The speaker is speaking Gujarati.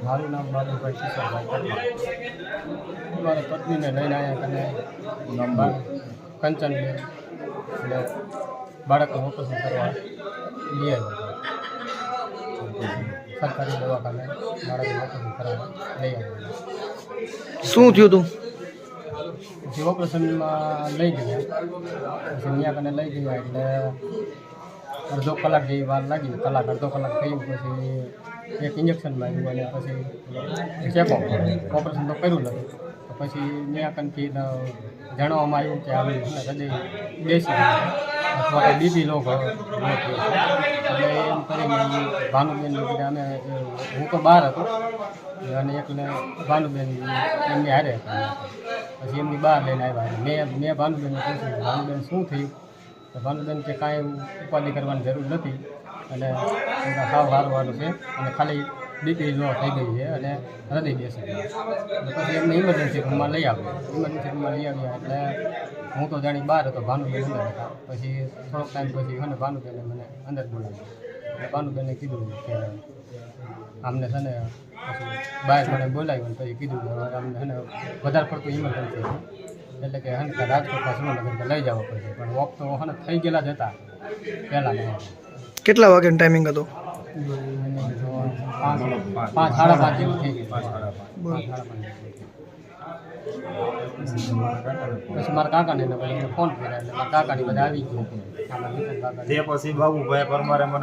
મારું નામ બાબુભાઈ કિશોરભાઈ મારા પત્નીને લઈને આવ્યા કને નંબર કંચનબેન એટલે બાળકનું ઓપરેશન કરવા લઈ આવ્યા સરકારી દવાખાને બાળકનું ઓપરેશન કરવા લઈ આવ્યા. શું થયું તું? પછી ઓપરેશનમાં લઈ ગયા પછી અહીંયા કને લઈ ગયા એટલે અડધો કલાક જેવી વાર લાગી. અડધો કલાક થયું પછી એક ઇન્જેક્શન માર્યું અને પછી ચેકઅપ ઓપરેશન તો કર્યું નથી. તો પછી ત્યાં કનથી જાણવામાં આવ્યું કે આવી હૃદય બેસી અથવા તો બીપી લો એટલે એમ કરીને ભાનુબેન અમે હું તો બહાર હતો અને એકને ભાનુબેન એમની હારે હતા. પછી એમની બહાર લઈને આવ્યા. મેં ભાનુબેનને પૂછ્યું ભાનુબેન શું થયું? તો ભાનુબેન કે કાંઈ ઉપાધિ કરવાની જરૂર નથી અને સાવ સારું છે અને ખાલી બીપી લો થઈ ગઈ છે અને હૃદય બેસી ગયું. પછી એમને ઇમરજન્સી રૂમમાં લઈ આવ્યા. ઇમરજન્સી રૂમમાં લઈ આવ્યા એટલે હું તો જાણી બહાર હતો, ભાનુબેન અંદર હતા. પછી થોડોક ટાઈમ પછી અને ભાનુબેને મને અંદર બોલાવ્યો. એટલે ભાનુબેને કીધું કે આમને છે ને પછી બહાર મને બોલાવ્યું પછી કીધું કે અમને છે ને વધારે પડતું ઇમરજન્સી છે એટલે કે હને રાજકોટમાં સુરેન્દ્રનગર લઈ જવા પડશે. પણ વોક તો હને થઈ ગયેલા જ હતા પહેલાં. કેટલા વાગ્યાનો ટાઈમિંગ હતો? 5:30 જેવું થઈ ગયું. પછી મારા કાકાને ફોન કર્યા એટલે મારા કાકાની બધા આવી ગયો. તે પછી બાબુભાઈ પરમારે મને